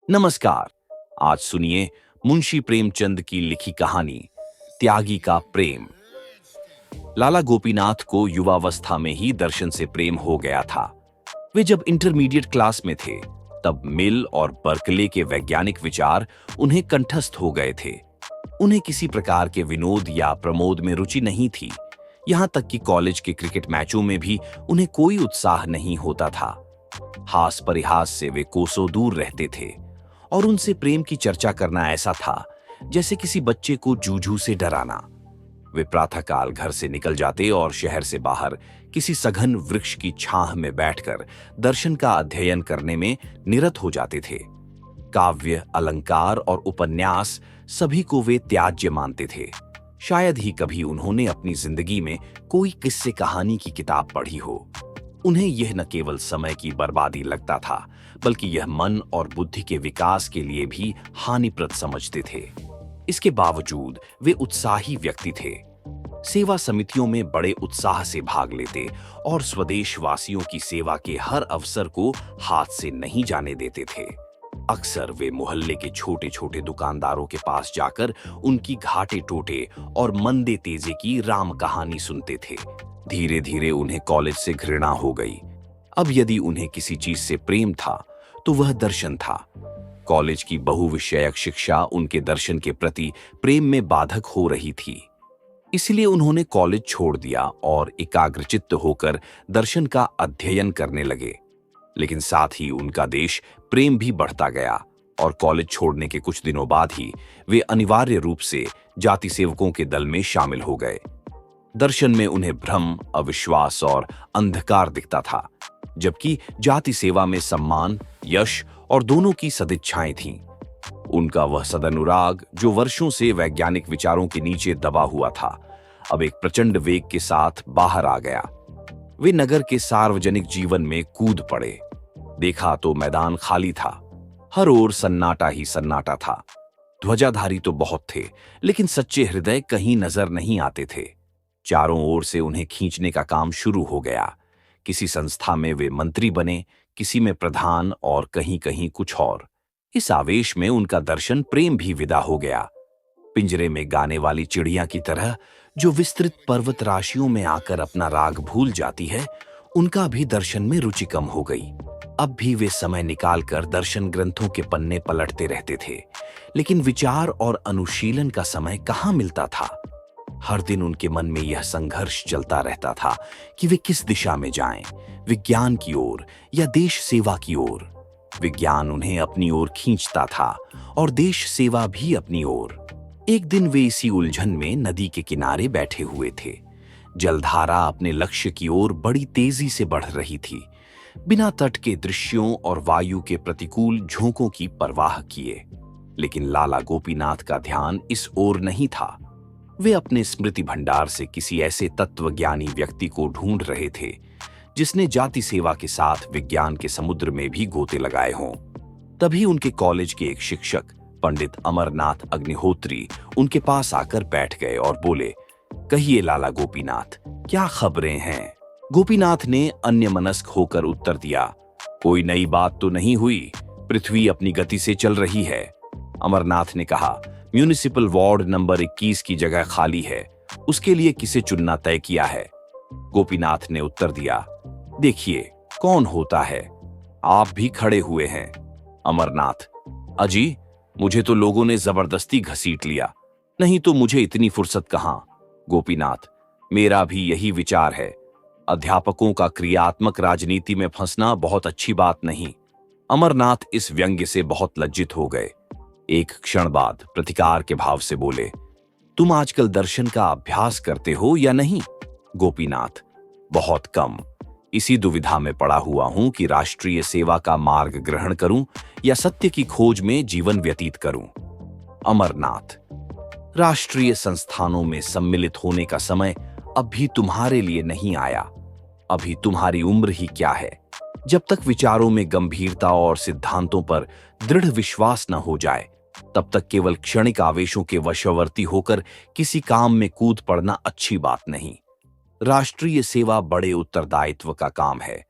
नमस्कार। आज सुनिए मुंशी प्रेमचंद की लिखी कहानी त्यागी का प्रेम। लाला गोपीनाथ को युवावस्था में ही दर्शन से प्रेम हो गया था। वे जब इंटरमीडिएट क्लास में थे तब मिल और बर्कले के वैज्ञानिक विचार उन्हें कंठस्थ हो गए थे। उन्हें किसी प्रकार के विनोद या प्रमोद में रुचि नहीं थी। यहां तक कि कॉलेज के क्रिकेट मैचों में भी उन्हें कोई उत्साह नहीं होता था। हास परिहास से वे कोसों दूर रहते थे और उनसे प्रेम की चर्चा करना ऐसा था जैसे किसी बच्चे को जूझू से डराना। वे प्रातःकाल घर से निकल जाते और शहर से बाहर किसी सघन वृक्ष की छाह में बैठकर दर्शन का अध्ययन करने में निरत हो जाते थे। काव्य, अलंकार और उपन्यास सभी को वे त्याज्य मानते थे। शायद ही कभी उन्होंने अपनी जिंदगी में कोई किस्से कहानी की किताब पढ़ी हो। उन्हें यह न केवल समय की बर्बादी लगता था बल्कि यह मन और बुद्धि के विकास के लिए भी हानिप्रद समझते थे। इसके बावजूद वे उत्साही व्यक्ति थे। सेवा समितियों में बड़े उत्साह से भाग लेते और स्वदेशवासियों की सेवा के हर अवसर को हाथ से नहीं जाने देते थे। अक्सर वे मोहल्ले के छोटे छोटे दुकानदारों के पास जाकर उनकी घाटे टोटे और मंदे तेजे की राम कहानी सुनते थे। धीरे धीरे उन्हें कॉलेज से घृणा हो गई। अब यदि उन्हें किसी चीज से प्रेम था तो वह दर्शन था। कॉलेज की बहुविषयक शिक्षा उनके दर्शन के प्रति प्रेम में बाधक हो रही थी। इसलिए उन्होंने कॉलेज छोड़ दिया और एकाग्रचित्त होकर दर्शन का अध्ययन करने लगे। लेकिन साथ ही उनका देश प्रेम भी बढ़ता गया और कॉलेज छोड़ने के कुछ दिनों बाद ही वे अनिवार्य रूप से जाति सेवकों के दल में शामिल हो गए। दर्शन में उन्हें भ्रम, अविश्वास और अंधकार दिखता था, जबकि जाति सेवा में सम्मान, यश और दोनों की सदिच्छाएं थीं। उनका वह सदनुराग जो वर्षों से वैज्ञानिक विचारों के नीचे दबा हुआ था, अब एक प्रचंड वेग के साथ बाहर आ गया। वे नगर के सार्वजनिक जीवन में कूद पड़े। देखा तो मैदान खाली था। हर ओर सन्नाटा ही सन्नाटा था। ध्वजाधारी तो बहुत थे, लेकिन सच्चे हृदय कहीं नजर नहीं आते थे। चारों ओर से उन्हें खींचने का काम शुरू हो गया। किसी संस्था में वे मंत्री बने, किसी में प्रधान और कहीं कहीं कुछ और। इस आवेश में उनका दर्शन प्रेम भी विदा हो गया। पिंजरे में गाने वाली चिड़िया की तरह जो विस्तृत पर्वत राशियों में आकर अपना राग भूल जाती है, उनका भी दर्शन में रुचि कम हो गई। अब भी वे समय निकालकर दर्शन ग्रंथों के पन्ने पलटते रहते थे, लेकिन विचार और अनुशीलन का समय कहाँ मिलता था। हर दिन उनके मन में यह संघर्ष चलता रहता था कि वे किस दिशा में जाएं, विज्ञान की ओर या देश सेवा की ओर। विज्ञान उन्हें अपनी ओर खींचता था और देश सेवा भी अपनी ओर। एक दिन वे इसी उलझन में नदी के किनारे बैठे हुए थे। जलधारा अपने लक्ष्य की ओर बड़ी तेजी से बढ़ रही थी, बिना तट के दृश्यों और वायु के प्रतिकूल झोंकों की परवाह किए। लेकिन लाला गोपीनाथ का ध्यान इस ओर नहीं था। वे अपने स्मृति भंडार से किसी ऐसे तत्वज्ञानी व्यक्ति को ढूंढ रहे थे जिसने जाति सेवा के साथ विज्ञान के समुद्र में भी गोते लगाए हों। तभी उनके कॉलेज के एक शिक्षक पंडित अमरनाथ अग्निहोत्री उनके पास आकर बैठ गए और बोले, कहिए लाला गोपीनाथ, क्या खबरें हैं? गोपीनाथ ने अन्यमनस्क होकर उत्तर दिया, कोई नई बात तो नहीं हुई, पृथ्वी अपनी गति से चल रही है। अमरनाथ ने कहा, म्यूनिसिपल वार्ड नंबर 21 की जगह खाली है, उसके लिए किसे चुनना तय किया है? गोपीनाथ ने उत्तर दिया, देखिए कौन होता है, आप भी खड़े हुए हैं। अमरनाथ, अजी, मुझे तो लोगों ने जबरदस्ती घसीट लिया, नहीं तो मुझे इतनी फुर्सत कहां। गोपीनाथ, मेरा भी यही विचार है। अध्यापकों का क्रियात्मक राजनीति में फंसना बहुत अच्छी बात नहीं। अमरनाथ इस व्यंग्य से बहुत लज्जित हो गए। एक क्षण बाद प्रतिकार के भाव से बोले, तुम आजकल दर्शन का अभ्यास करते हो या नहीं? गोपीनाथ, बहुत कम। इसी दुविधा में पड़ा हुआ हूं कि राष्ट्रीय सेवा का मार्ग ग्रहण करूं या सत्य की खोज में जीवन व्यतीत करूं। अमरनाथ, राष्ट्रीय संस्थानों में सम्मिलित होने का समय अभी तुम्हारे लिए नहीं आया। अभी तुम्हारी उम्र ही क्या है। जब तक विचारों में गंभीरता और सिद्धांतों पर दृढ़ विश्वास न हो जाए, तब तक केवल क्षणिक आवेशों के वशवर्ती होकर किसी काम में कूद पड़ना अच्छी बात नहीं। राष्ट्रीय सेवा बड़े उत्तरदायित्व का काम है।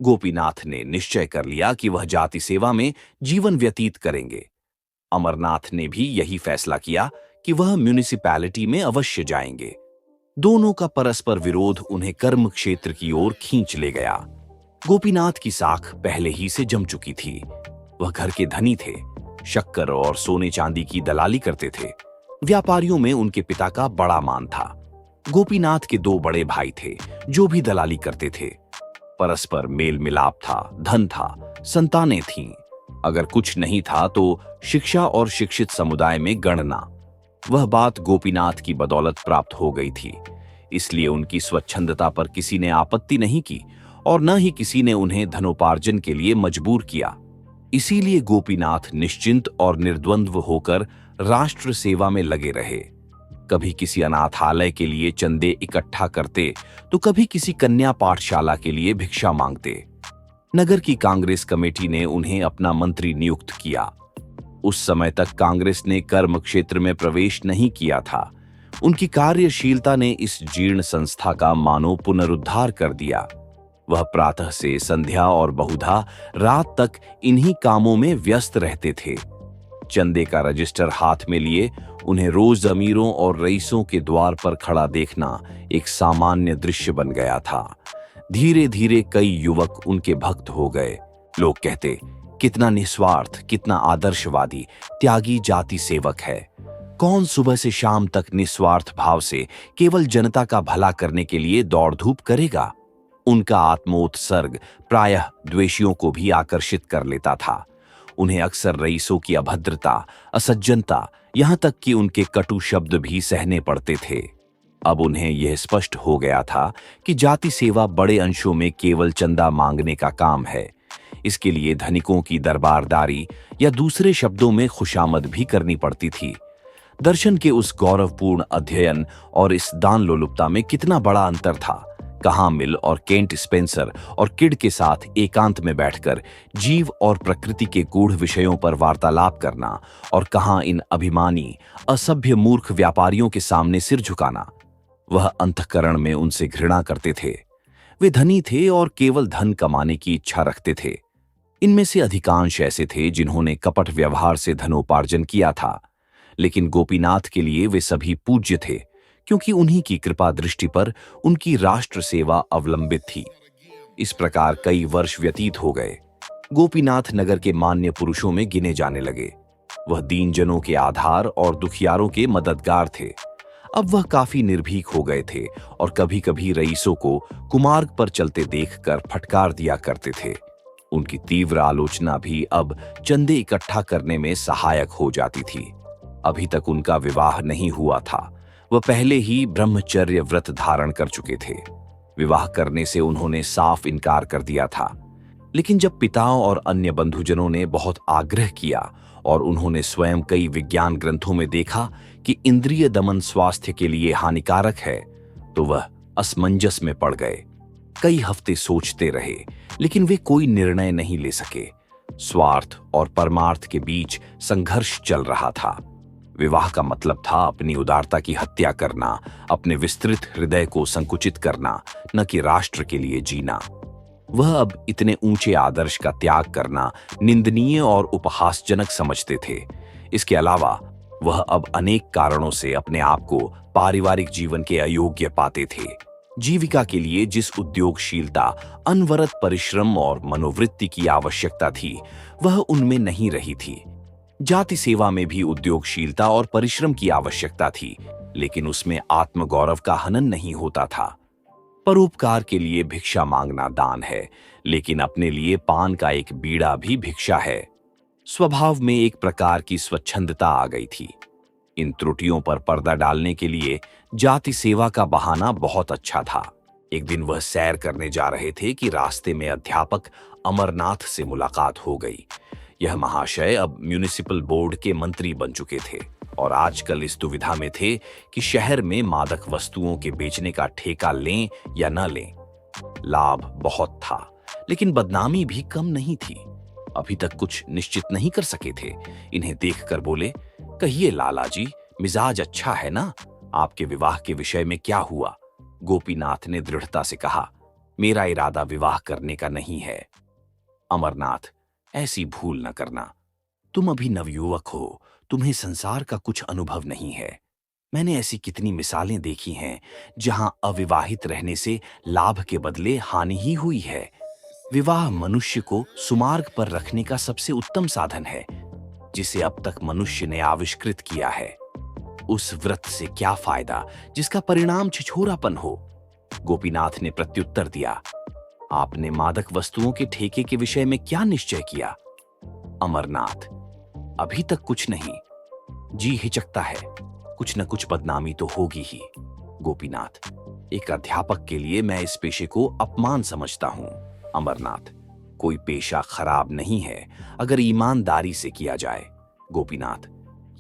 गोपीनाथ ने निश्चय कर लिया कि वह जाति सेवा में जीवन व्यतीत करेंगे। अमरनाथ ने भी यही फैसला किया कि वह म्युनिसिपैलिटी में अवश्य जाएंगे। दोनों का परस्पर विरोध उन्हें कर्म क्षेत्र की ओर खींच ले गया। गोपीनाथ की साख पहले ही से जम चुकी थी। वह घर के धनी थे, शक्कर और सोने चांदी की दलाली करते थे। व्यापारियों में उनके पिता का बड़ा मान था। गोपीनाथ के दो बड़े भाई थे जो भी दलाली करते थे। परस्पर मेल मिलाप था, धन था, संतानें थीं। अगर कुछ नहीं था तो शिक्षा और शिक्षित समुदाय में गणना। वह बात गोपीनाथ की बदौलत प्राप्त हो गई थी, इसलिए उनकी स्वच्छंदता पर किसी ने आपत्ति नहीं की और न ही किसी ने उन्हें धनोपार्जन के लिए मजबूर किया। इसीलिए गोपीनाथ निश्चिंत और निर्द्वंद्व होकर राष्ट्र सेवा में लगे रहे। कभी किसी अनाथालय के लिए चंदे इकट्ठा करते तो कभी किसी कन्या पाठशाला के लिए भिक्षा मांगते। नगर की कांग्रेस कमेटी ने उन्हें अपना मंत्री नियुक्त किया। उस समय तक कांग्रेस ने कर्म क्षेत्र में प्रवेश नहीं किया था। उनकी कार्यशीलता ने इस जीर्ण संस्था का मानो पुनरुद्धार कर दिया। वह प्रातः से संध्या और बहुधा रात तक इन्हीं कामों में व्यस्त रहते थे। चंदे का रजिस्टर हाथ में लिए उन्हें रोज अमीरों और रईसों के द्वार पर खड़ा देखना एक सामान्य दृश्य बन गया था। धीरे धीरे कई युवक उनके भक्त हो गए। लोग कहते, कितना निस्वार्थ, कितना आदर्शवादी, त्यागी जाति सेवक है। कौन सुबह से शाम तक निस्वार्थ भाव से केवल जनता का भला करने के लिए दौड़ धूप करेगा। उनका आत्मोत्सर्ग प्रायः द्वेषियों को भी आकर्षित कर लेता था। उन्हें अक्सर रईसों की अभद्रता, असज्जनता, यहां तक कि उनके कटु शब्द भी सहने पड़ते थे। अब उन्हें यह स्पष्ट हो गया था कि जाति सेवा बड़े अंशों में केवल चंदा मांगने का काम है। इसके लिए धनिकों की दरबारदारी या दूसरे शब्दों में खुशामद भी करनी पड़ती थी। दर्शन के उस गौरवपूर्ण अध्ययन और इस दान लोलुपता में कितना बड़ा अंतर था। कहाँ मिल और केंट स्पेंसर और किड के साथ एकांत में बैठकर जीव और प्रकृति के गूढ़ विषयों पर वार्तालाप करना और कहाँ इन अभिमानी, असभ्य मूर्ख व्यापारियों के सामने सिर झुकाना। वह अंतःकरण में उनसे घृणा करते थे। वे धनी थे और केवल धन कमाने की इच्छा रखते थे। इनमें से अधिकांश ऐसे थे जिन्होंने कपट व्यवहार से धनोपार्जन किया था, लेकिन गोपीनाथ के लिए वे सभी पूज्य थे, क्योंकि उन्हीं की कृपा दृष्टि पर उनकी राष्ट्र सेवा अवलंबित थी। इस प्रकार कई वर्ष व्यतीत हो गए। गोपीनाथ नगर के मान्य पुरुषों में गिने जाने लगे। वह दीन जनों के आधार और दुखियारों के मददगार थे। अब वह काफी निर्भीक हो गए थे और कभी कभी रईसों को कुमार्ग पर चलते देखकर फटकार दिया करते थे। उनकी तीव्र आलोचना भी अब चंदे इकट्ठा करने में सहायक हो जाती थी। अभी तक उनका विवाह नहीं हुआ था। वह पहले ही ब्रह्मचर्य व्रत धारण कर चुके थे। विवाह करने से उन्होंने साफ इनकार कर दिया था। लेकिन जब पिताओं और अन्य बंधुजनों ने बहुत आग्रह किया और उन्होंने स्वयं कई विज्ञान ग्रंथों में देखा कि इंद्रिय दमन स्वास्थ्य के लिए हानिकारक है, तो वह असमंजस में पड़ गए। कई हफ्ते सोचते रहे, लेकिन वे कोई निर्णय नहीं ले सके। स्वार्थ और परमार्थ के बीच संघर्ष चल रहा था। विवाह का मतलब था अपनी उदारता की हत्या करना, अपने विस्तृत हृदय को संकुचित करना, न कि राष्ट्र के लिए जीना। वह अब इतने ऊंचे आदर्श का त्याग करना निंदनीय और उपहासजनक समझते थे। इसके अलावा वह अब अनेक कारणों से अपने आप को पारिवारिक जीवन के अयोग्य पाते थे। जीविका के लिए जिस उद्योगशीलता, अनवरत परिश्रम और मनोवृत्ति की आवश्यकता थी, वह उनमें नहीं रही थी। जाति सेवा में भी उद्योगशीलता और परिश्रम की आवश्यकता थी, लेकिन उसमें आत्मगौरव का हनन नहीं होता था। परोपकार के लिए भिक्षा मांगना दान है, लेकिन अपने लिए पान का एक बीड़ा भी भिक्षा है। स्वभाव में एक प्रकार की स्वच्छंदता आ गई थी। इन त्रुटियों पर पर्दा डालने के लिए जाति सेवा का बहाना बहुत अच्छा था। एक दिन वह सैर करने जा रहे थे कि रास्ते में अध्यापक अमरनाथ से मुलाकात हो गई। यह महाशय अब म्युनिसिपल बोर्ड के मंत्री बन चुके थे और आजकल इस दुविधा में थे कि शहर में मादक वस्तुओं के बेचने का ठेका लें या न लें। लाभ बहुत था, लेकिन बदनामी भी कम नहीं थी। अभी तक कुछ निश्चित नहीं कर सके थे। इन्हें देखकर बोले, कहिए लाला जी, मिजाज अच्छा है ना? आपके विवाह के विषय में क्या हुआ? गोपीनाथ ने दृढ़ता से कहा, मेरा इरादा विवाह करने का नहीं है। अमरनाथ, ऐसी भूल न करना। तुम अभी नवयुवक हो, तुम्हें संसार का कुछ अनुभव नहीं है। मैंने ऐसी कितनी मिसालें देखी हैं जहां अविवाहित रहने से लाभ के बदले हानि ही हुई है। विवाह मनुष्य को सुमार्ग पर रखने का सबसे उत्तम साधन है जिसे अब तक मनुष्य ने आविष्कृत किया है। उस व्रत से क्या फायदा जिसका परिणाम छिछोरापन हो? गोपीनाथ ने प्रत्युत्तर दिया, आपने मादक वस्तुओं के ठेके के विषय में क्या निश्चय किया? अमरनाथ, अभी तक कुछ नहीं। जी हिचकता है, कुछ न कुछ बदनामी तो होगी ही। गोपीनाथ, एक अध्यापक के लिए मैं इस पेशे को अपमान समझता हूं। अमरनाथ, कोई पेशा खराब नहीं है अगर ईमानदारी से किया जाए। गोपीनाथ,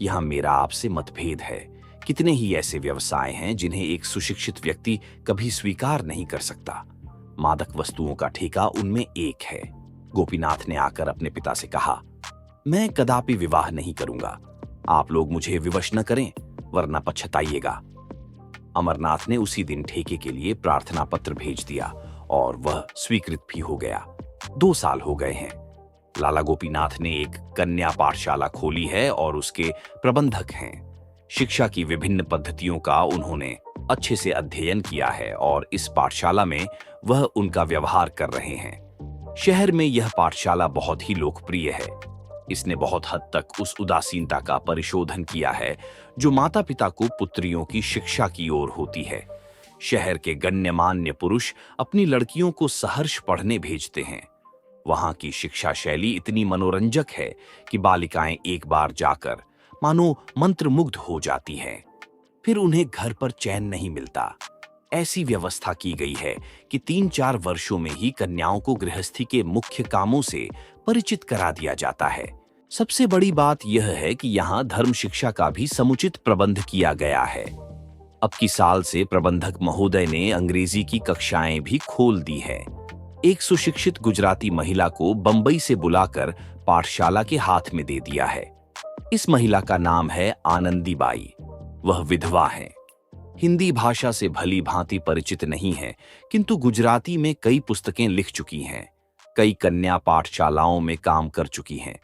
यहां मेरा आपसे मतभेद है। कितने ही ऐसे व्यवसाय हैं जिन्हें एक सुशिक्षित व्यक्ति कभी स्वीकार नहीं कर सकता। मादक वस्तुओं का ठेका उनमें एक है। गोपीनाथ ने आकर अपने पिता से कहा, मैं कदापि विवाह नहीं करूंगा। आप लोग मुझे विवश न करें वरना पछताइएगा। अमरनाथ ने उसी दिन ठेके के लिए प्रार्थना पत्र भेज दिया और वह स्वीकृत भी हो गया। 2 साल हो गए हैं। लाला गोपीनाथ ने एक कन्या पाठशाला खोली है और उसके प्रबंधक हैं। शिक्षा की विभिन्न पद्धतियों का उन्होंने अच्छे से अध्ययन किया है और इस पाठशाला में वह उनका व्यवहार कर रहे हैं। शहर में यह पाठशाला बहुत ही लोकप्रिय है। इसने बहुत हद तक उस उदासीनता का परिशोधन किया है जो माता पिता को पुत्रियों की शिक्षा की ओर होती है। शहर के गण्यमान्य पुरुष अपनी लड़कियों को सहर्ष पढ़ने भेजते हैं। वहां की शिक्षा शैली इतनी मनोरंजक है कि बालिकाएं एक बार जाकर मानो मंत्रमुग्ध हो जाती हैं। फिर उन्हें घर पर चैन नहीं मिलता। ऐसी व्यवस्था की गई है कि 3-4 वर्षों में ही कन्याओं को गृहस्थी के मुख्य कामों से परिचित करा दिया जाता है। सबसे बड़ी बात यह है कि यहाँ धर्म शिक्षा का भी समुचित प्रबंध किया गया है। अब की साल से प्रबंधक महोदय ने अंग्रेजी की कक्षाएं भी खोल दी है। एक सुशिक्षित गुजराती महिला को बंबई से बुलाकर पाठशाला के हाथ में दे दिया है। इस महिला का नाम है आनंदीबाई। वह विधवा है। हिंदी भाषा से भली भांति परिचित नहीं है, किंतु गुजराती में कई पुस्तकें लिख चुकी हैं। कई कन्या पाठशालाओं में काम कर चुकी हैं।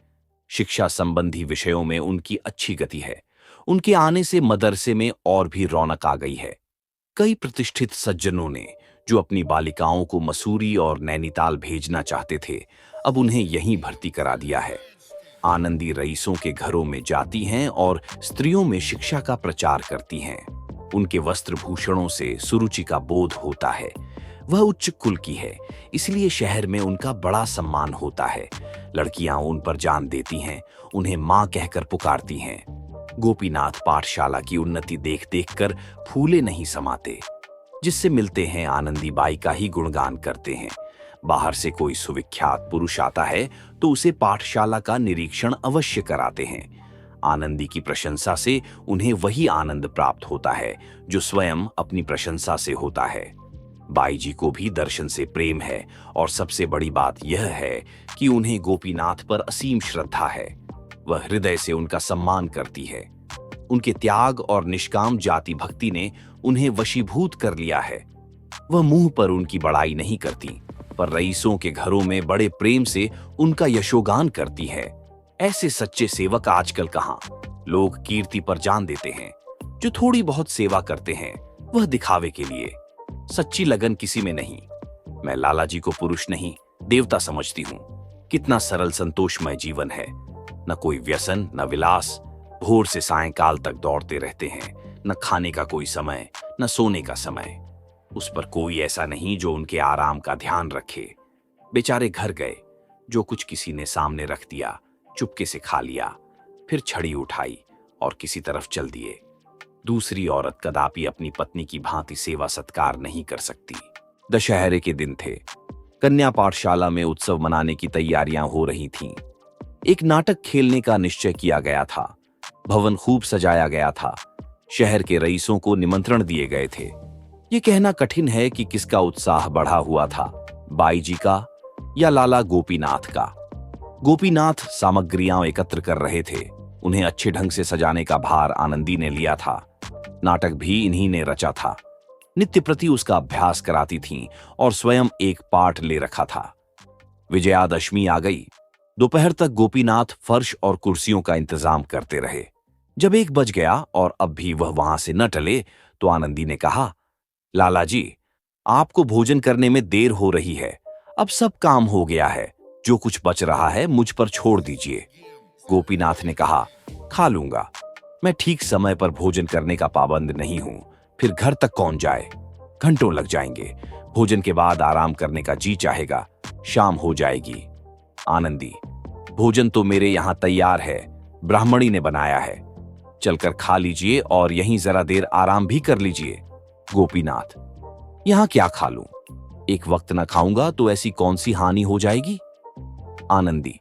शिक्षा संबंधी विषयों में उनकी अच्छी गति है। उनके आने से मदरसे में और भी रौनक आ गई है। कई प्रतिष्ठित सज्जनों ने जो अपनी बालिकाओं को मसूरी और नैनीताल भेजना चाहते थे, अब उन्हें यहीं भर्ती करा दिया है। आनंदी रईसों के घरों में जाती हैं और स्त्रियों में शिक्षा का प्रचार करती हैं। उनके वस्त्र भूषणों से सुरुचि का बोध होता है। वह उच्च कुल की है, इसलिए शहर में उनका बड़ा सम्मान होता है। लड़कियां उन पर जान देती हैं, उन्हें मां कहकर पुकारती हैं। गोपीनाथ पाठशाला की उन्नति देख देखकर फूले नहीं समाते। जिससे मिलते हैं आनंदीबाई का ही गुणगान करते हैं। बाहर से कोई सुविख्यात पुरुष आता है तो उसे पाठशाला का निरीक्षण अवश्य कराते हैं। आनंदी की प्रशंसा से उन्हें वही आनंद प्राप्त होता है जो स्वयं अपनी प्रशंसा से होता है। बाई जी को भी दर्शन से प्रेम है और सबसे बड़ी बात यह है कि उन्हें गोपीनाथ पर असीम श्रद्धा है। वह हृदय से उनका सम्मान करती है। उनके त्याग और निष्काम जाति भक्ति ने उन्हें वशीभूत कर लिया है। वह मुंह पर उनकी बड़ाई नहीं करती, पर रईसों के घरों में बड़े प्रेम से उनका यशोगान करती है। ऐसे सच्चे सेवक आजकल कहाँ? लोग कीर्ति पर जान देते हैं। जो थोड़ी बहुत सेवा करते हैं वह दिखावे के लिए, सच्ची लगन किसी में नहीं। मैं लाला जी को पुरुष नहीं देवता समझती हूँ। कितना सरल संतोषमय जीवन है। न कोई व्यसन न विलास। भोर से सायंकाल तक दौड़ते रहते हैं। न खाने का कोई समय न सोने का समय। उस पर कोई ऐसा नहीं जो उनके आराम का ध्यान रखे। बेचारे घर गए, जो कुछ किसी ने सामने रख दिया चुपके से खा लिया, फिर छड़ी उठाई और किसी तरफ चल दिए। दूसरी औरत कदापि अपनी पत्नी की भांति सेवा सत्कार नहीं कर सकती। दशहरे के दिन थे। कन्या पाठशाला में उत्सव मनाने की तैयारियां हो रही थीं। एक नाटक खेलने का निश्चय किया गया था। भवन खूब सजाया गया था। शहर के रईसों को निमंत्रण दिए गए थे। ये कहना कठिन है कि किसका उत्साह बढ़ा हुआ था, बाई जी का या लाला गोपीनाथ का। गोपीनाथ सामग्रियां एकत्र कर रहे थे। उन्हें अच्छे ढंग से सजाने का भार आनंदी ने लिया था। नाटक भी इन्हीं ने रचा था। नित्य प्रति उसका अभ्यास कराती थीं और स्वयं एक पाठ ले रखा था। विजयादशमी आ गई। दोपहर तक गोपीनाथ फर्श और कुर्सियों का इंतजाम करते रहे। जब 1 बज गया और अब भी वह वहां से न टले तो आनंदी ने कहा, लाला जी, आपको भोजन करने में देर हो रही है। अब सब काम हो गया है, जो कुछ बच रहा है मुझ पर छोड़ दीजिए। गोपीनाथ ने कहा, खा लूंगा। मैं ठीक समय पर भोजन करने का पाबंद नहीं हूं, फिर घर तक कौन जाए? घंटों लग जाएंगे। भोजन के बाद आराम करने का जी चाहेगा। शाम हो जाएगी। आनंदी, भोजन तो मेरे यहां तैयार है, ब्राह्मणी ने बनाया है। चलकर खा लीजिए और यहीं जरा देर आराम भी कर लीजिए। गोपीनाथ, यहां क्या खा लूं? एक वक्त न खाऊंगा तो ऐसी कौन सी हानि हो जाएगी? आनंदी,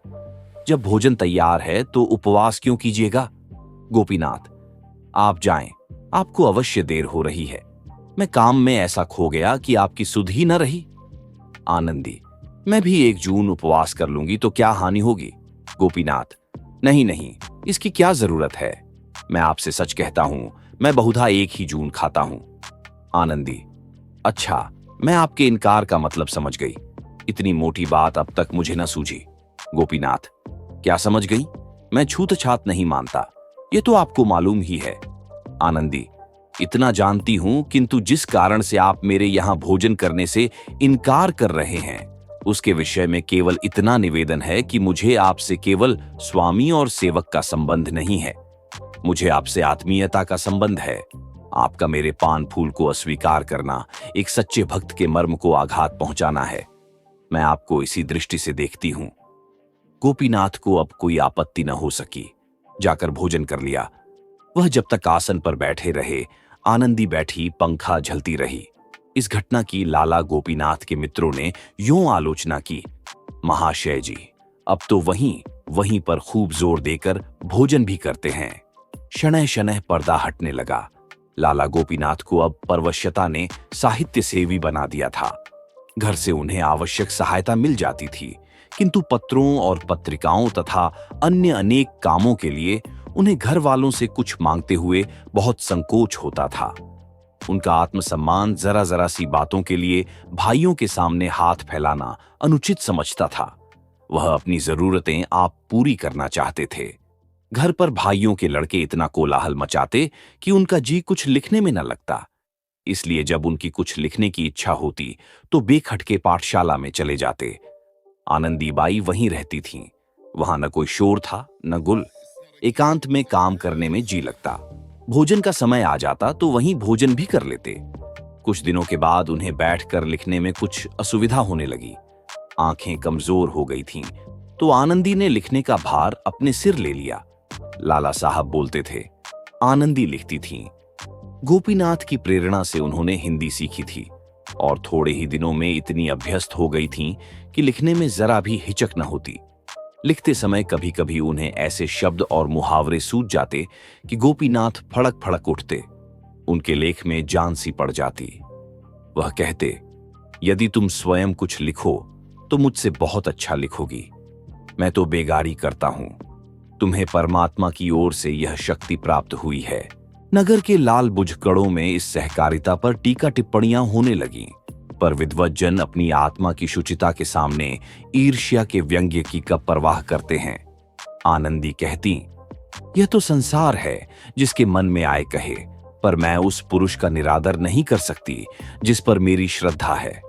जब भोजन तैयार है तो उपवास क्यों कीजिएगा? गोपीनाथ, आप जाएं, आपको अवश्य देर हो रही है। मैं काम में ऐसा खो गया कि आपकी सुध ही न रही। आनंदी, मैं भी 1 जून उपवास कर लूंगी तो क्या हानि होगी? गोपीनाथ, नहीं नहीं, इसकी क्या जरूरत है? मैं आपसे सच कहता हूं, मैं बहुधा 1 ही जून खाता हूं। आनंदी, अच्छा, मैं आपके इनकार का मतलब समझ गई। इतनी मोटी बात अब तक मुझे न सूझी। गोपीनाथ, क्या समझ गई? मैं छूत-छात नहीं मानता, ये तो आपको मालूम ही है। आनंदी, इतना जानती हूं, किंतु जिस कारण से आप मेरे यहां भोजन करने से इनकार कर रहे हैं, उसके विषय में केवल इतना निवेदन है कि मुझे आपसे केवल स्वामी और सेवक का संबंध नहीं है, मुझे आपसे आत्मीयता का संबंध है। आपका मेरे पान फूल को अस्वीकार करना एक सच्चे भक्त के मर्म को आघात पहुंचाना है। मैं आपको इसी दृष्टि से देखती हूं। गोपीनाथ को अब कोई आपत्ति न हो सकी। जाकर भोजन कर लिया। वह जब तक आसन पर बैठे रहे, आनंदी बैठी पंखा झलती रही। इस घटना की लाला गोपीनाथ के मित्रों ने यूं आलोचना की, महाशय जी, अब तो वहीं पर खूब जोर देकर भोजन भी करते हैं। शनैः शनैः पर्दा हटने लगा। लाला गोपीनाथ को अब परवश्यता ने साहित्य सेवी बना दिया था। घर से उन्हें आवश्यक सहायता मिल जाती थी, किंतु पत्रों और पत्रिकाओं तथा अन्य अनेक कामों के लिए उन्हें घर वालों से कुछ मांगते हुए बहुत संकोच होता था। उनका आत्मसम्मान जरा जरा सी बातों के लिए भाइयों के सामने हाथ फैलाना अनुचित समझता था। वह अपनी जरूरतें आप पूरी करना चाहते थे। घर पर भाइयों के लड़के इतना कोलाहल मचाते कि उनका जी कुछ लिखने में न लगता। इसलिए जब उनकी कुछ लिखने की इच्छा होती तो बेखटके पाठशाला में चले जाते। आनंदीबाई वहीं रहती थीं। वहां न कोई शोर था न गुल। एकांत में काम करने में जी लगता। भोजन का समय आ जाता तो वहीं भोजन भी कर लेते। कुछ दिनों के बाद उन्हें बैठकर लिखने में कुछ असुविधा होने लगी। आंखें कमजोर हो गई थीं, तो आनंदी ने लिखने का भार अपने सिर ले लिया। लाला साहब बोलते थे, आनंदी लिखती थीं। गोपीनाथ की प्रेरणा से उन्होंने हिंदी सीखी थी और थोड़े ही दिनों में इतनी अभ्यस्त हो गई थीं कि लिखने में जरा भी हिचक न होती। लिखते समय कभी कभी उन्हें ऐसे शब्द और मुहावरे सूझ जाते कि गोपीनाथ फड़क फड़क उठते। उनके लेख में जान सी पड़ जाती। वह कहते, यदि तुम स्वयं कुछ लिखो तो मुझसे बहुत अच्छा लिखोगी। मैं तो बेगारी करता हूं। तुम्हें परमात्मा की ओर से यह शक्ति प्राप्त हुई है। नगर के लाल बुझकड़ों में इस सहकारिता पर टीका टिप्पणियां होने लगीं, पर विद्वत जन अपनी आत्मा की शुचिता के सामने ईर्ष्या के व्यंग्य की कब परवाह करते हैं। आनंदी कहती, यह तो संसार है, जिसके मन में आए कहे, पर मैं उस पुरुष का निरादर नहीं कर सकती जिस पर मेरी श्रद्धा है।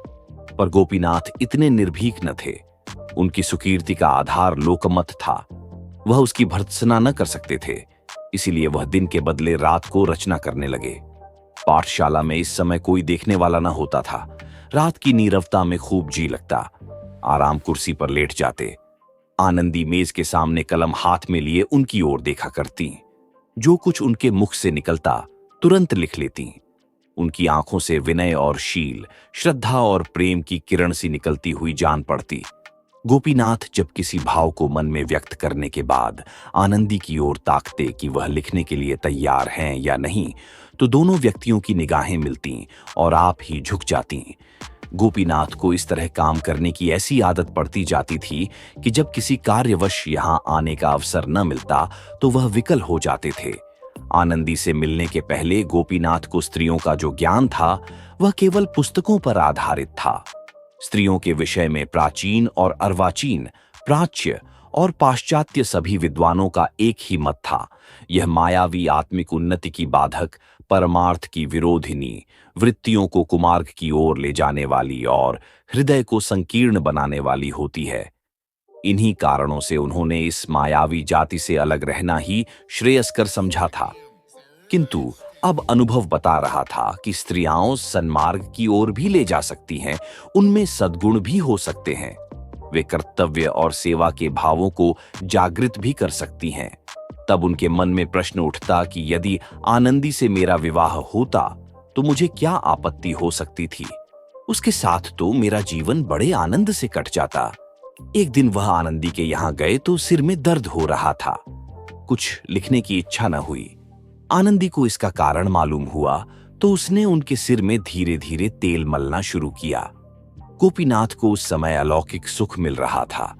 पर गोपीनाथ इतने निर्भीक न थे। उनकी सुकीर्ति का आधार लोकमत था। वह उसकी भर्त्सना न कर सकते थे। इसीलिए वह दिन के बदले रात को रचना करने लगे। पाठशाला में इस समय कोई देखने वाला न होता था। रात की नीरवता में खूब जी लगता। आराम कुर्सी पर लेट जाते। आनंदी मेज के सामने कलम हाथ में लिए उनकी ओर देखा करती। जो कुछ उनके मुख से निकलता तुरंत लिख लेती। उनकी आंखों से विनय और शील, श्रद्धा और प्रेम की किरण सी निकलती हुई जान पड़ती। गोपीनाथ जब किसी भाव को मन में व्यक्त करने के बाद आनंदी की ओर ताकते कि वह लिखने के लिए तैयार हैं या नहीं, तो दोनों व्यक्तियों की निगाहें मिलती और आप ही झुक जाती। गोपीनाथ को इस तरह काम करने की ऐसी आदत पड़ती जाती थी कि जब किसी कार्यवश यहां आने का अवसर न मिलता तो वह विकल हो जाते थे। आनंदी से मिलने के पहले गोपीनाथ को स्त्रियों का जो ज्ञान था वह केवल पुस्तकों पर आधारित था। स्त्रियों के विषय में प्राचीन और अर्वाचीन, प्राच्य और पाश्चात्य सभी विद्वानों का एक ही मत था। यह मायावी आत्मिक उन्नति की बाधक, परमार्थ की विरोधिनी, वृत्तियों को कुमार्ग की ओर ले जाने वाली और हृदय को संकीर्ण बनाने वाली होती है। इन्हीं कारणों से उन्होंने इस मायावी जाति से अलग रहना ही श्रेयस्कर समझा था। किंतु अब अनुभव बता रहा था कि स्त्रियां सन्मार्ग की ओर भी ले जा सकती हैं, उनमें सद्गुण भी हो सकते हैं। वे कर्तव्य और सेवा के भावों को जागृत भी कर सकती हैं। तब उनके मन में प्रश्न उठता कि यदि आनंदी से मेरा विवाह होता तो मुझे क्या आपत्ति हो सकती थी। उसके साथ तो मेरा जीवन बड़े आनंद से कट जाता। एक दिन वह आनंदी के यहां गए तो सिर में दर्द हो रहा था। कुछ लिखने की इच्छा न हुई। आनंदी को इसका कारण मालूम हुआ तो उसने उनके सिर में धीरे धीरे तेल मलना शुरू किया। गोपीनाथ को उस समय अलौकिक सुख मिल रहा था।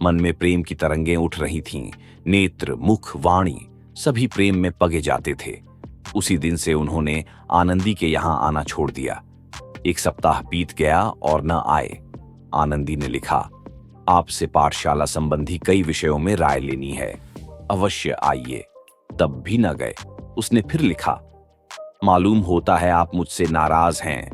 मन में प्रेम की तरंगें उठ रही थीं। नेत्र, मुख, वाणी सभी प्रेम में पगे जाते थे। उसी दिन से उन्होंने आनंदी के यहां आना छोड़ दिया। 1 सप्ताह बीत गया और न आए। आनंदी ने लिखा, आपसे पाठशाला संबंधी कई विषयों में राय लेनी है, अवश्य आइए। तब भी न गए। उसने फिर लिखा, मालूम होता है आप मुझसे नाराज हैं।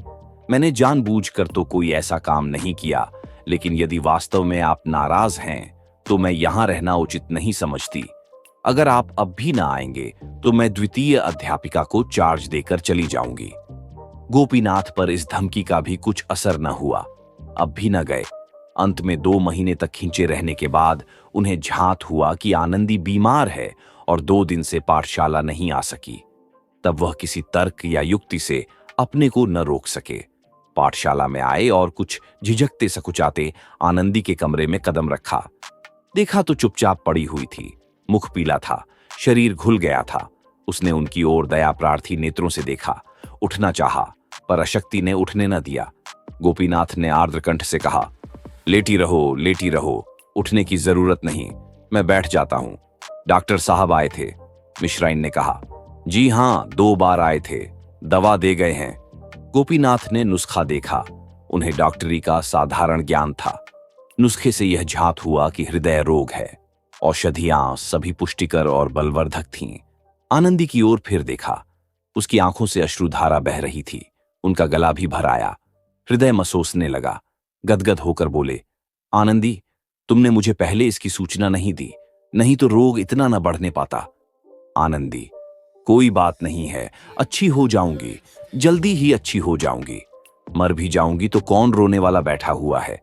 मैंने जानबूझकर तो कोई ऐसा काम नहीं किया, लेकिन यदि वास्तव में आप नाराज हैं तो मैं यहां रहना उचित नहीं समझती। अगर आप अब भी ना आएंगे तो मैं द्वितीय अध्यापिका को चार्ज देकर चली जाऊंगी। गोपीनाथ पर इस धमकी का भी कुछ असर न हुआ। अब भी न गए। अंत में 2 महीने तक खींचे रहने के बाद उन्हें झांत हुआ कि आनंदी बीमार है और 2 दिन से पाठशाला नहीं आ सकी। तब वह किसी तर्क या युक्ति से अपने को न रोक सके। पाठशाला में आए और कुछ झिझकते सकुचाते आनंदी के कमरे में कदम रखा। देखा तो चुपचाप पड़ी हुई थी। मुख पीला था, शरीर घुल गया था। उसने उनकी ओर दया प्रार्थी नेत्रों से देखा। उठना चाहा, पर अशक्ति ने उठने न दिया। गोपीनाथ ने आर्द्रकंठ से कहा, लेटी रहो, लेटी रहो, उठने की जरूरत नहीं, मैं बैठ जाता हूं। डॉक्टर साहब आए थे? मिश्राइन ने कहा। जी हां, 2 बार आए थे, दवा दे गए हैं। गोपीनाथ ने नुस्खा देखा। उन्हें डॉक्टरी का साधारण ज्ञान था। नुस्खे से यह झात हुआ कि हृदय रोग है। औषधियां सभी पुष्टिकर और बलवर्धक थीं। आनंदी की ओर फिर देखा। उसकी आंखों से अश्रुधारा बह रही थी। उनका गला भी भर आया। हृदय मसोसने लगा। गदगद होकर बोले, आनंदी, तुमने मुझे पहले इसकी सूचना नहीं दी, नहीं तो रोग इतना न बढ़ने पाता। आनंदी, कोई बात नहीं है, अच्छी हो जाऊंगी, जल्दी ही अच्छी हो जाऊंगी। मर भी जाऊंगी तो कौन रोने वाला बैठा हुआ है।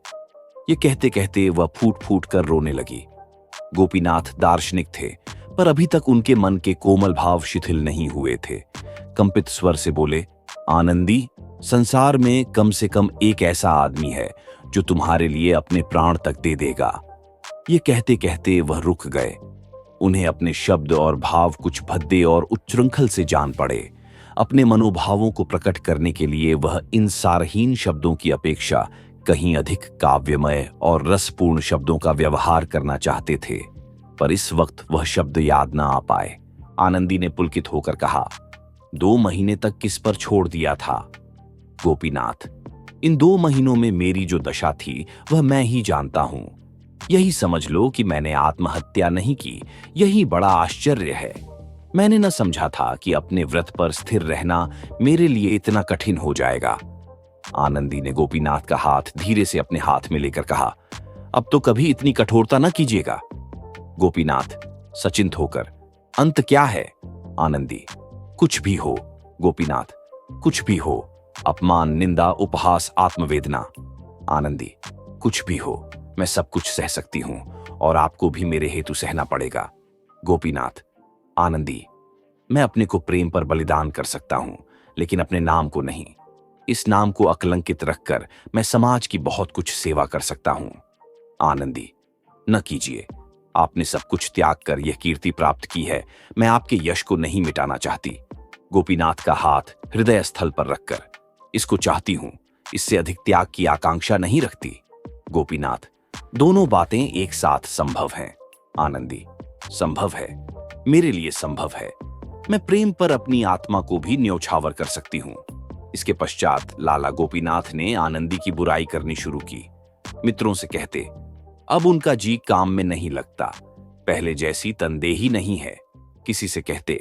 ये कहते कहते वह फूट फूट कर रोने लगी। गोपीनाथ दार्शनिक थे, पर अभी तक उनके मन के कोमल भाव शिथिल नहीं हुए थे। कंपित स्वर से बोले, आनंदी, संसार में कम से कम एक ऐसा आदमी है जो तुम्हारे लिए अपने प्राण तक दे देगा। ये कहते कहते वह रुक गए। उन्हें अपने शब्द और भाव कुछ भद्दे और उच्चृंखल से जान पड़े। अपने मनोभावों को प्रकट करने के लिए वह इन सारहीन शब्दों की अपेक्षा कहीं अधिक काव्यमय और रसपूर्ण शब्दों का व्यवहार करना चाहते थे, पर इस वक्त वह शब्द याद न आ पाए। आनंदी ने पुलकित होकर कहा, 2 महीने तक किस पर छोड़ दिया था? गोपीनाथ, इन 2 महीनों में मेरी जो दशा थी वह मैं ही जानता हूं। यही समझ लो कि मैंने आत्महत्या नहीं की। यही बड़ा आश्चर्य है। मैंने न समझा था कि अपने व्रत पर स्थिर रहना मेरे लिए इतना कठिन हो जाएगा। आनंदी ने गोपीनाथ का हाथ धीरे से अपने हाथ में लेकर कहा, अब तो कभी इतनी कठोरता न कीजिएगा। गोपीनाथ सचिंत होकर, अंत क्या है? आनंदी, कुछ भी हो। गोपीनाथ, कुछ भी हो, अपमान, निंदा, उपहास, आत्मवेदना। आनंदी, कुछ भी हो, मैं सब कुछ सह सकती हूं और आपको भी मेरे हेतु सहना पड़ेगा। गोपीनाथ, आनंदी, मैं अपने को प्रेम पर बलिदान कर सकता हूं, लेकिन अपने नाम को नहीं। इस नाम को अकलंकित रखकर मैं समाज की बहुत कुछ सेवा कर सकता हूं। आनंदी, न कीजिए। आपने सब कुछ त्याग कर यह कीर्ति प्राप्त की है। मैं आपके यश को नहीं मिटाना चाहती। गोपीनाथ का हाथ हृदय स्थल पर रखकर, इसको चाहती हूं, इससे अधिक त्याग की आकांक्षा नहीं रखती। गोपीनाथ, दोनों बातें एक साथ संभव हैं। आनंदी, संभव है, मेरे लिए संभव है। मैं प्रेम पर अपनी आत्मा को भी न्यौछावर कर सकती हूँ। इसके पश्चात लाला गोपीनाथ ने आनंदी की बुराई करनी शुरू की। मित्रों से कहते, अब उनका जी काम में नहीं लगता, पहले जैसी तनदेही नहीं है। किसी से कहते,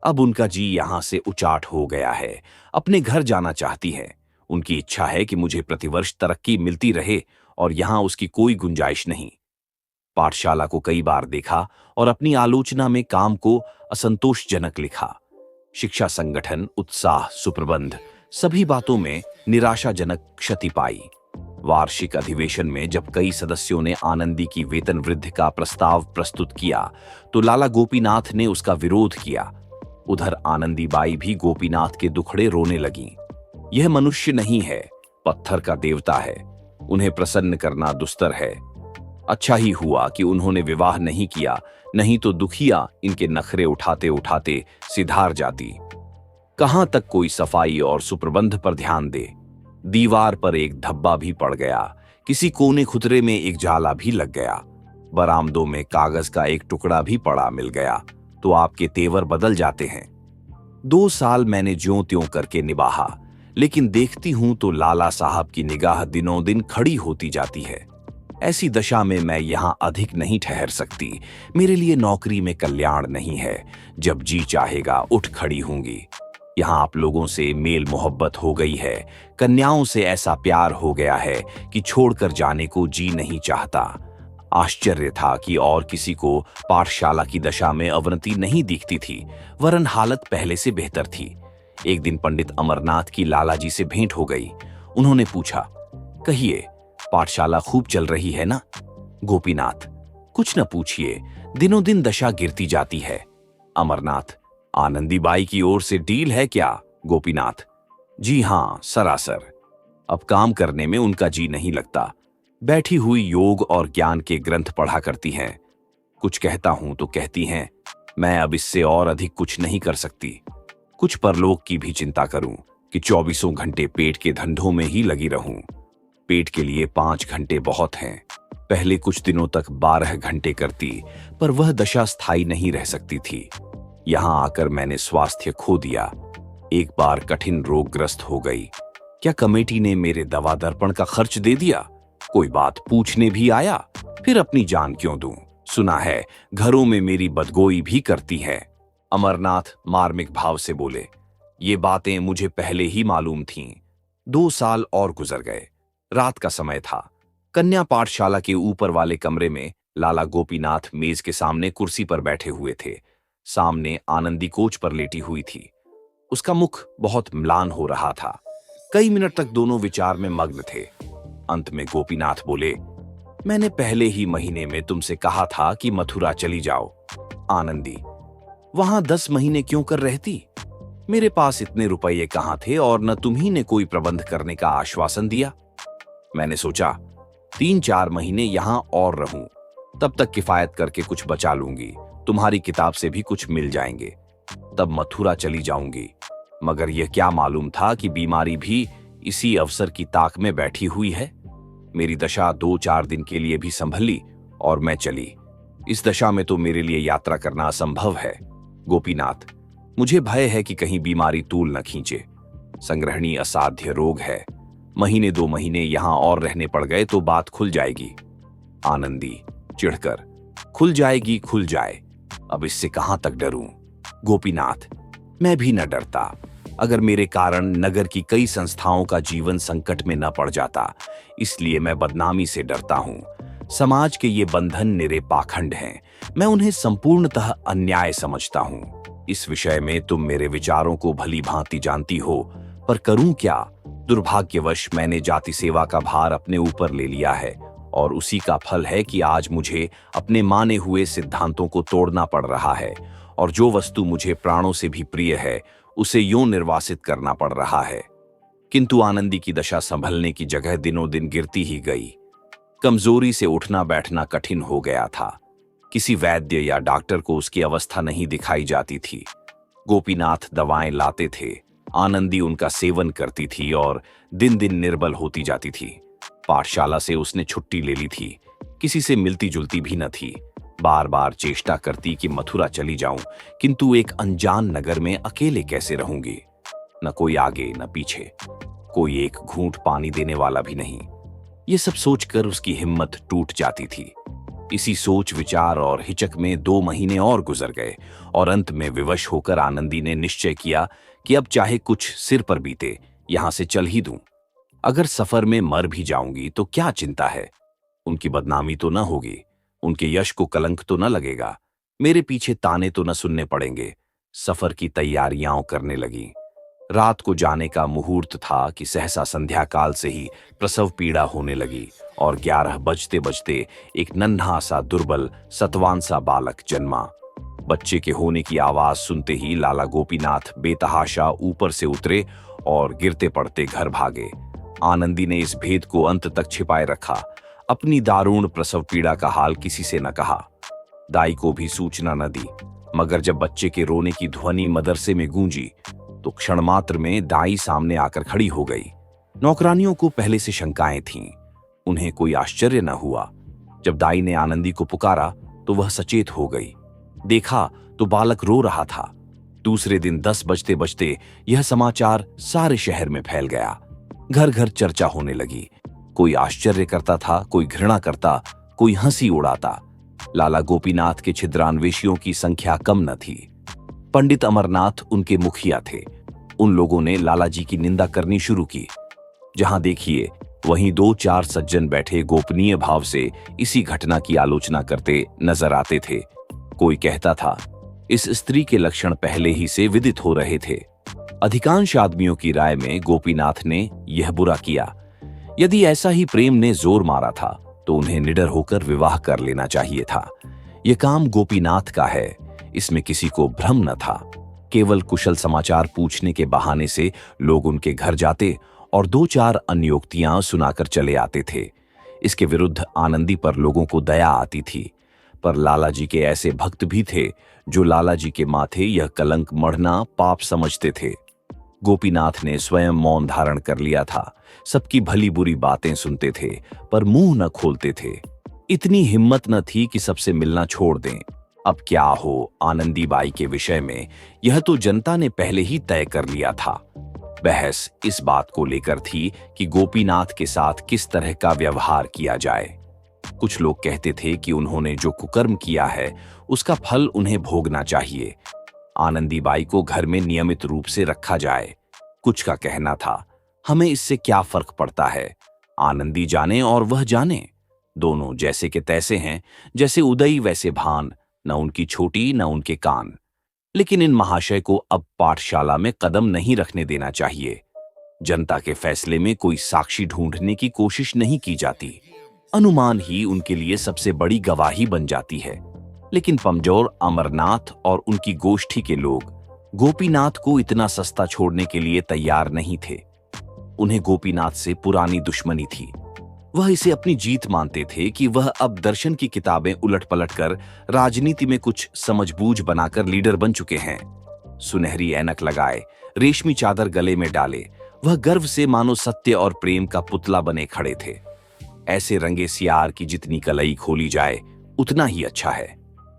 अब उनका जी यहां से उचाट हो गया है, अपने घर जाना चाहती है। उनकी इच्छा है कि मुझे प्रतिवर्ष तरक्की मिलती रहे और यहां उसकी कोई गुंजाइश नहीं। पाठशाला को कई बार देखा और अपनी आलोचना में काम को असंतोषजनक लिखा। शिक्षा संगठन, उत्साह, सुप्रबंध, सभी बातों में निराशाजनक क्षति पाई। वार्षिक अधिवेशन में जब कई सदस्यों ने आनंदी की वेतन वृद्धि का प्रस्ताव प्रस्तुत किया तो लाला गोपीनाथ ने उसका विरोध किया। उधर आनंदीबाई भी गोपीनाथ के दुखड़े रोने लगीं। यह मनुष्य नहीं है, पत्थर का देवता है, उन्हें प्रसन्न करना दुस्तर है। अच्छा ही हुआ कि उन्होंने विवाह नहीं किया, नहीं तो दुखिया इनके नखरे उठाते उठाते सिधार जाती। कहां तक कोई सफाई और सुप्रबंध पर ध्यान दे। दीवार पर एक धब्बा भी पड़ गया, किसी कोने खुतरे में एक जाला भी लग गया, बरामदों में कागज का एक टुकड़ा भी पड़ा मिल गया तो आपके तेवर बदल जाते हैं। 2 साल मैंने ज्यों त्यों करके निभाहा, लेकिन देखती हूं तो लाला साहब की निगाह दिनों दिन खड़ी होती जाती है। ऐसी दशा में मैं यहां अधिक नहीं ठहर सकती। मेरे लिए नौकरी में कल्याण नहीं है। जब जी चाहेगा उठ खड़ी होंगी। यहां आप लोगों से मेल मोहब्बत हो गई है, कन्याओं से ऐसा प्यार हो गया है कि छोड़कर जाने को जी नहीं चाहता। आश्चर्य था कि और किसी को पाठशाला की दशा में अवनति नहीं दिखती थी, वरन हालत पहले से बेहतर थी। एक दिन पंडित अमरनाथ की लालाजी से भेंट हो गई। उन्होंने पूछा, कहिए, पाठशाला खूब चल रही है ना? गोपीनाथ, कुछ न पूछिए, दिनों दिन दशा गिरती जाती है। अमरनाथ, आनंदीबाई की ओर से डील है क्या? गोपीनाथ, जी हां, सरासर। अब काम करने में उनका जी नहीं लगता। बैठी हुई योग और ज्ञान के ग्रंथ पढ़ा करती हैं। कुछ कहता हूं तो कहती हैं, मैं अब इससे और अधिक कुछ नहीं कर सकती। कुछ परलोक की भी चिंता करूं कि 24 घंटे पेट के धंधों में ही लगी रहूं। पेट के लिए 5 घंटे बहुत हैं। पहले कुछ दिनों तक 12 घंटे करती, पर वह दशा स्थायी नहीं रह सकती थी। यहां आकर मैंने स्वास्थ्य खो दिया। एक बार कठिन रोगग्रस्त हो गई। क्या कमेटी ने मेरे दवा दर्पण का खर्च दे दिया? कोई बात पूछने भी आया? फिर अपनी जान क्यों दूं? सुना है घरों में मेरी बदगोई भी करती है। अमरनाथ मार्मिक भाव से बोले, ये बातें मुझे पहले ही मालूम थीं। 2 साल और गुजर गए। रात का समय था। कन्या पाठशाला के ऊपर वाले कमरे में लाला गोपीनाथ मेज के सामने कुर्सी पर बैठे हुए थे। सामने आनंदी कोच पर लेटी हुई थी। उसका मुख बहुत म्लान हो रहा था। कई मिनट तक दोनों विचार में मग्न थे। अंत में गोपीनाथ बोले, मैंने पहले ही महीने में तुमसे कहा था कि मथुरा चली जाओ। आनंदी, वहां 10 महीने क्यों कर रहती? मेरे पास इतने रुपये कहां थे और न तुम्ही ने कोई प्रबंध करने का आश्वासन दिया। मैंने सोचा 3-4 महीने यहां और रहूं, तब तक किफायत करके कुछ बचा लूंगी, तुम्हारी किताब से भी कुछ मिल जाएंगे, तब मथुरा चली जाऊंगी। मगर यह क्या मालूम था कि बीमारी भी इसी अवसर की ताक में बैठी हुई है। मेरी दशा 2-4 दिन के लिए भी संभली और मैं चली। इस दशा में तो मेरे लिए यात्रा करना असंभव है। गोपीनाथ, मुझे भय है कि कहीं बीमारी तूल न खींचे। संग्रहणी असाध्य रोग है। महीने 2 महीने यहां और रहने पड़ गए तो बात खुल जाएगी। आनंदी चिढ़कर, खुल जाएगी, खुल जाए, अब इससे कहां तक डरूं? गोपीनाथ, मैं भी न डरता, अगर मेरे कारण नगर की कई संस्थाओं का जीवन संकट में न पड़ जाता, इसलिए मैं बदनामी से डरता हूं। समाज के ये बंधन निरे पाखंड हैं, मैं उन्हें संपूर्णतः अन्याय समझता हूं। इस विषय में तुम मेरे विचारों को भली भांति जानती हो, पर करूं क्या? दुर्भाग्यवश मैंने जाति सेवा का भार अपने ऊपर ले लिया है और उसी का फल है कि आज मुझे अपने माने हुए सिद्धांतों को तोड़ना पड़ रहा है और जो वस्तु मुझे प्राणों से भी प्रिय है उसे यूं निर्वासित करना पड़ रहा है। किंतु आनंदी की दशा संभलने की जगह दिनों दिन गिरती ही गई। कमजोरी से उठना बैठना कठिन हो गया था। किसी वैद्य या डॉक्टर को उसकी अवस्था नहीं दिखाई जाती थी। गोपीनाथ दवाएं लाते थे, आनंदी उनका सेवन करती थी और दिन दिन निर्बल होती जाती थी। पाठशाला से उसने छुट्टी ले ली थी, किसी से मिलती जुलती भी न थी। बार बार चेष्टा करती कि मथुरा चली जाऊं, किंतु एक अनजान नगर में अकेले कैसे रहूंगी। न कोई आगे न पीछे, कोई एक घूंट पानी देने वाला भी नहीं। ये सब सोचकर उसकी हिम्मत टूट जाती थी। इसी सोच विचार और हिचक में 2 महीने और गुजर गए और अंत में विवश होकर आनंदी ने निश्चय किया कि अब चाहे कुछ सिर पर बीते, यहां से चल ही दूं। अगर सफर में मर भी जाऊंगी तो क्या चिंता है, उनकी बदनामी तो न होगी, उनके यश को कलंक तो न लगेगा, मेरे पीछे ताने तो न सुनने पड़ेंगे। सफर की तैयारियां करने लगी। रात को जाने का मुहूर्त था कि सहसा संध्या काल से ही प्रसव पीड़ा होने लगी और 11 बजते बजते एक नन्हा सा दुर्बल सतवान सा बालक जन्मा। बच्चे के होने की आवाज सुनते ही लाला गोपीनाथ बेतहाशा ऊपर से उतरे और गिरते पड़ते घर भागे। आनंदी ने इस भेद को अंत तक छिपाए रखा। अपनी दारुण प्रसव पीड़ा का हाल किसी से न कहा, दाई को भी सूचना न दी। मगर जब बच्चे के रोने की ध्वनि मदरसे में गूंजी तो क्षण मात्र में दाई सामने आकर खड़ी हो गई। नौकरानियों को पहले से शंकाएं थीं, उन्हें कोई आश्चर्य न हुआ। जब दाई ने आनंदी को पुकारा तो वह सचेत हो गई। देखा तो बालक रो रहा था। दूसरे दिन 10 बजते बजते यह समाचार सारे शहर में फैल गया। घर घर चर्चा होने लगी। कोई आश्चर्य करता था, कोई घृणा करता, कोई हंसी उड़ाता। लाला गोपीनाथ के छिद्रान्वेषियों की संख्या कम न थी। पंडित अमरनाथ उनके मुखिया थे। उन लोगों ने लाला जी की निंदा करनी शुरू की। जहां देखिए वहीं 2-4 सज्जन बैठे गोपनीय भाव से इसी घटना की आलोचना करते नजर आते थे। कोई कहता था, इस स्त्री के लक्षण पहले ही से विदित हो रहे थे। अधिकांश आदमियों की राय में गोपीनाथ ने यह बुरा किया। यदि ऐसा ही प्रेम ने जोर मारा था तो उन्हें निडर होकर विवाह कर लेना चाहिए था। यह काम गोपीनाथ का है, इसमें किसी को भ्रम न था। केवल कुशल समाचार पूछने के बहाने से लोग उनके घर जाते और 2-4 अन्योक्तियां सुनाकर चले आते थे। इसके विरुद्ध आनंदी पर लोगों को दया आती थी। पर लाला जी के ऐसे भक्त भी थे जो लाला जी के माथे यह कलंक मढ़ना पाप समझते थे। गोपीनाथ ने स्वयं मौन धारण कर लिया था। सबकी भली बुरी बातें सुनते थे पर मुंह न खोलते थे। इतनी हिम्मत न थी कि सबसे मिलना छोड़ दें। अब क्या हो आनंदी बाई के विषय में, यह तो जनता ने पहले ही तय कर लिया था। बहस इस बात को लेकर थी कि गोपीनाथ के साथ किस तरह का व्यवहार किया जाए। कुछ लोग कहते थे कि उन्होंने जो कुकर्म किया है उसका फल उन्हें भोगना चाहिए। आनंदी बाई को घर में नियमित रूप से रखा जाए। कुछ का कहना था, हमें इससे क्या फर्क पड़ता है, आनंदी जाने और वह जाने, दोनों जैसे के तैसे हैं, जैसे उदई वैसे भान, न उनकी छोटी न उनके कान। लेकिन इन महाशय को अब पाठशाला में कदम नहीं रखने देना चाहिए। जनता के फैसले में कोई साक्षी ढूंढने की कोशिश नहीं की जाती। अनुमान ही उनके लिए सबसे बड़ी गवाही बन जाती है। लेकिन पमजोर अमरनाथ और उनकी गोष्ठी के लोग गोपीनाथ को इतना सस्ता छोड़ने के लिए तैयार नहीं थे। उन्हें गोपीनाथ से पुरानी दुश्मनी थी। वह इसे अपनी जीत मानते थे कि वह अब दर्शन की किताबें उलट पलट कर राजनीति में कुछ समझबूझ बनाकर लीडर बन चुके हैं। सुनहरी ऐनक लगाए, रेशमी चादर गले में डाले, वह गर्व से मानो सत्य और प्रेम का पुतला बने खड़े थे। ऐसे रंगे सियार की जितनी कलई खोली जाए उतना ही अच्छा है।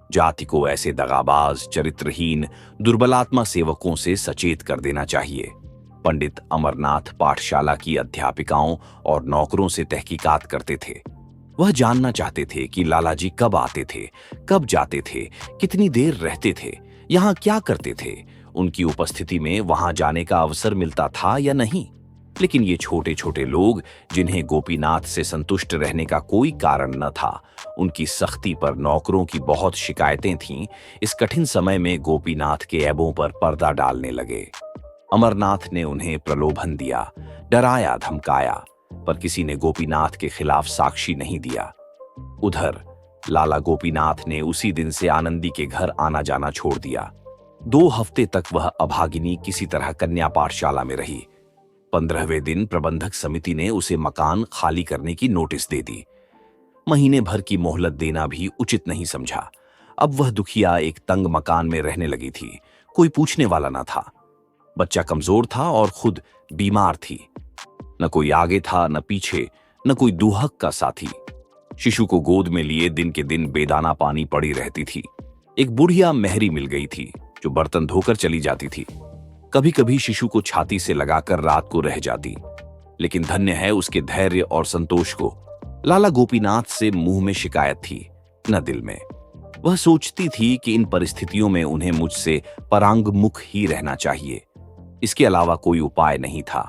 जाति को ऐसे दगाबाज, चरित्रहीन, दुर्बलात्मा सेवकों से सचेत कर देना चाहिए। पंडित अमरनाथ पाठशाला की अध्यापिकाओं और नौकरों से तहकीकात करते थे। वह जानना चाहते थे कि लाला जी कब आते थे, कब जाते थे, कितनी देर रहते थे, यहाँ क्या करते थे, उनकी उपस्थिति में वहां जाने का अवसर मिलता था या नहीं। लेकिन ये छोटे छोटे लोग, जिन्हें गोपीनाथ से संतुष्ट रहने का कोई कारण न था, उनकी सख्ती पर नौकरों की बहुत शिकायतें थीं। इस कठिन समय में गोपीनाथ के ऐबों पर पर्दा डालने लगे। अमरनाथ ने उन्हें प्रलोभन दिया, डराया धमकाया, पर किसी ने गोपीनाथ के खिलाफ साक्षी नहीं दिया। उधर लाला गोपीनाथ ने उसी दिन से आनंदी के घर आना जाना छोड़ दिया। 2 हफ्ते तक वह अभागिनी किसी तरह कन्या पाठशाला में रही। 15वें दिन प्रबंधक समिति ने उसे मकान खाली करने की नोटिस दे दी। महीने भर की मोहलत देना भी उचित नहीं समझा। अब वह दुखिया एक तंग मकान में रहने लगी थी। कोई पूछने वाला न था। बच्चा कमजोर था और खुद बीमार थी। न कोई आगे था न पीछे, न कोई दुहक का साथी। शिशु को गोद में लिए दिन के दिन बेदाना पानी पड़ी रहती थी। एक बुढ़िया मेहरी मिल गई थी जो बर्तन धोकर चली जाती थी। कभी कभी शिशु को छाती से लगाकर रात को रह जाती, लेकिन धन्य है उसके धैर्य और संतोष को। लाला गोपीनाथ से मुंह में शिकायत थी, न दिल में। वह सोचती थी कि इन परिस्थितियों में उन्हें मुझसे परांगमुख ही रहना चाहिए, इसके अलावा कोई उपाय नहीं था।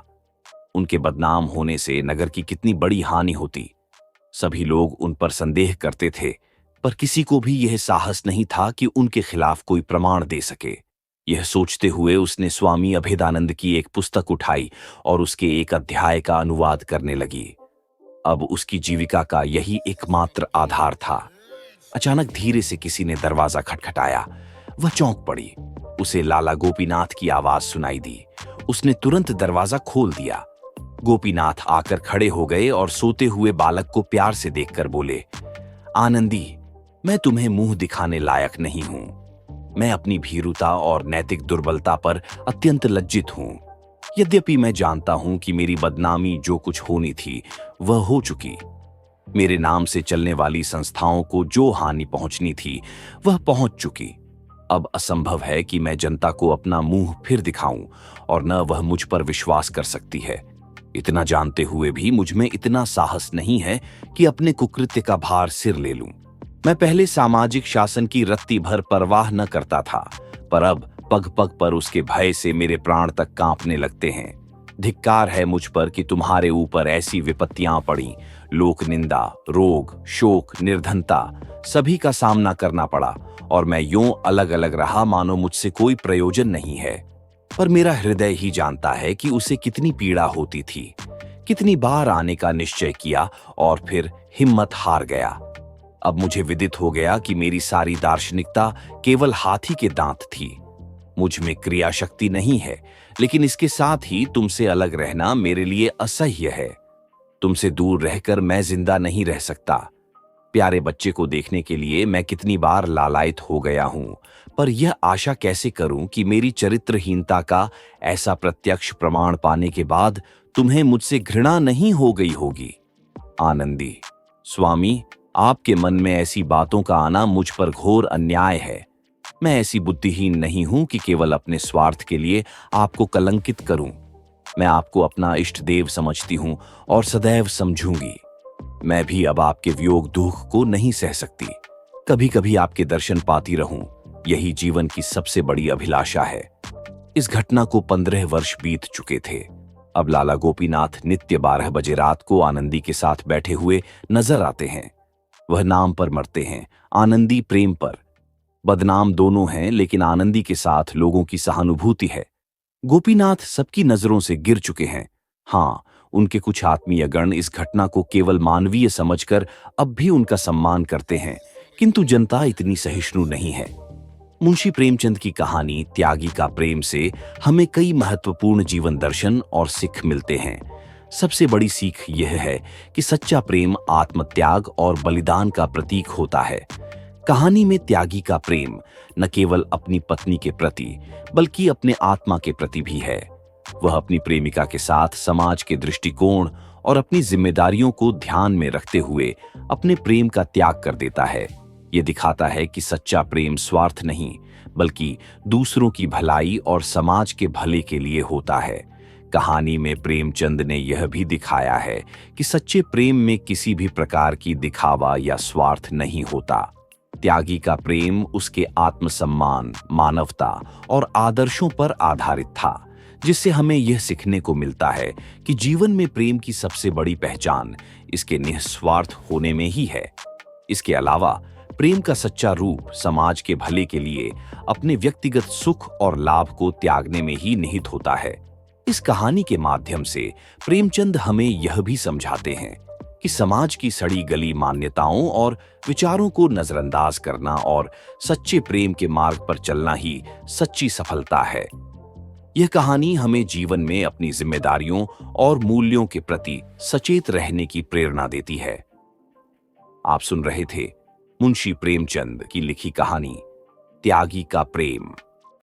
उनके बदनाम होने से नगर की कितनी बड़ी हानि होती। सभी लोग उन पर संदेह करते थे, पर किसी को भी यह साहस नहीं था कि उनके खिलाफ कोई प्रमाण दे सके। यह सोचते हुए उसने स्वामी अभेदानंद की एक पुस्तक उठाई और उसके एक अध्याय का अनुवाद करने लगी। अब उसकी जीविका का यही एकमात्र आधार था। अचानक धीरे से किसी ने दरवाजा खटखटाया। वह चौंक पड़ी। उसे लाला गोपीनाथ की आवाज सुनाई दी। उसने तुरंत दरवाजा खोल दिया। गोपीनाथ आकर खड़े हो गए और सोते हुए बालक को प्यार से देखकर बोले, आनंदी, मैं तुम्हें मुंह दिखाने लायक नहीं हूं। मैं अपनी भीरुता और नैतिक दुर्बलता पर अत्यंत लज्जित हूं। यद्यपि मैं जानता हूं कि मेरी बदनामी जो कुछ होनी थी वह हो चुकी। मेरे नाम से चलने वाली संस्थाओं को जो हानि पहुंचनी थी वह पहुंच चुकी। अब असंभव है कि मैं जनता को अपना मुंह फिर दिखाऊं और न वह मुझ पर विश्वास कर सकती है। इतना जानते हुए भी मुझ में इतना साहस नहीं है कि अपने कुकृत्य का भार सिर ले लूं। मैं पहले सामाजिक शासन की रत्ती भर परवाह न करता था, पर अब पग पग पर उसके भय से मेरे प्राण तक कांपने लगते हैं। धिक्कार है मुझ पर कि तुम्हारे ऊपर ऐसी विपत्तियां पड़ी, लोक निंदा, रोग, शोक, निर्धनता, सभी का सामना करना पड़ा और मैं यूं अलग अलग रहा मानो मुझसे कोई प्रयोजन नहीं है। पर मेरा हृदय ही जानता है कि उसे कितनी पीड़ा होती थी। कितनी बार आने का निश्चय किया और फिर हिम्मत हार गया। अब मुझे विदित हो गया कि मेरी सारी दार्शनिकता केवल हाथी के दांत थी। मुझ में क्रिया शक्ति नहीं है, लेकिन इसके साथ ही तुमसे अलग रहना मेरे लिए असह्य है। तुमसे दूर रहकर मैं जिंदा नहीं रह सकता। प्यारे बच्चे को देखने के लिए मैं कितनी बार लालायित हो गया हूं, पर यह आशा कैसे करूं कि मेरी चरित्रहीनता का ऐसा प्रत्यक्ष प्रमाण पाने के बाद तुम्हें मुझसे घृणा नहीं हो गई होगी। आनंदी, स्वामी, आपके मन में ऐसी बातों का आना मुझ पर घोर अन्याय है। मैं ऐसी बुद्धिहीन नहीं हूं कि केवल अपने स्वार्थ के लिए आपको कलंकित करूं। मैं आपको अपना इष्ट देव समझती हूं और सदैव समझूंगी। मैं भी अब आपके वियोग दुख को नहीं सह सकती। कभी कभी आपके दर्शन पाती रहूं, यही जीवन की सबसे बड़ी अभिलाषा है। इस घटना को 15 वर्ष बीत चुके थे। अब लाला गोपीनाथ नित्य 12 बजे रात को आनंदी के साथ बैठे हुए नजर आते हैं। वह नाम पर मरते हैं, आनंदी प्रेम पर। बदनाम दोनों हैं, लेकिन आनंदी के साथ लोगों की सहानुभूति है। गोपीनाथ सबकी नजरों से गिर चुके हैं। हाँ, उनके कुछ आत्मीय गण इस घटना को केवल मानवीय समझकर अब भी उनका सम्मान करते हैं, किंतु जनता इतनी सहिष्णु नहीं है। मुंशी प्रेमचंद की कहानी त्यागी का प्रेम से हमें कई महत्वपूर्ण जीवन दर्शन और सीख मिलते हैं। सबसे बड़ी सीख यह है कि सच्चा प्रेम आत्मत्याग और बलिदान का प्रतीक होता है। कहानी में त्यागी का प्रेम न केवल अपनी पत्नी के प्रति बल्कि अपने आत्मा के प्रति भी है। वह अपनी प्रेमिका के साथ समाज के दृष्टिकोण और अपनी जिम्मेदारियों को ध्यान में रखते हुए अपने प्रेम का त्याग कर देता है। यह दिखाता है कि सच्चा प्रेम स्वार्थ नहीं बल्कि दूसरों की भलाई और समाज के भले के लिए होता है। कहानी में प्रेमचंद ने यह भी दिखाया है कि सच्चे प्रेम में किसी भी प्रकार की दिखावा या स्वार्थ नहीं होता। त्यागी का प्रेम उसके आत्मसम्मान, मानवता और आदर्शों पर आधारित था, जिससे हमें यह सीखने को मिलता है कि जीवन में प्रेम की सबसे बड़ी पहचान इसके निस्वार्थ होने में ही है। इसके अलावा प्रेम का सच्चा रूप समाज के भले के लिए अपने व्यक्तिगत सुख और लाभ को त्यागने में ही निहित होता है। इस कहानी के माध्यम से प्रेमचंद हमें यह भी समझाते हैं कि समाज की सड़ी गली मान्यताओं और विचारों को नजरअंदाज करना और सच्चे प्रेम के मार्ग पर चलना ही सच्ची सफलता है। यह कहानी हमें जीवन में अपनी जिम्मेदारियों और मूल्यों के प्रति सचेत रहने की प्रेरणा देती है। आप सुन रहे थे मुंशी प्रेमचंद की लिखी कहानी त्यागी का प्रेम।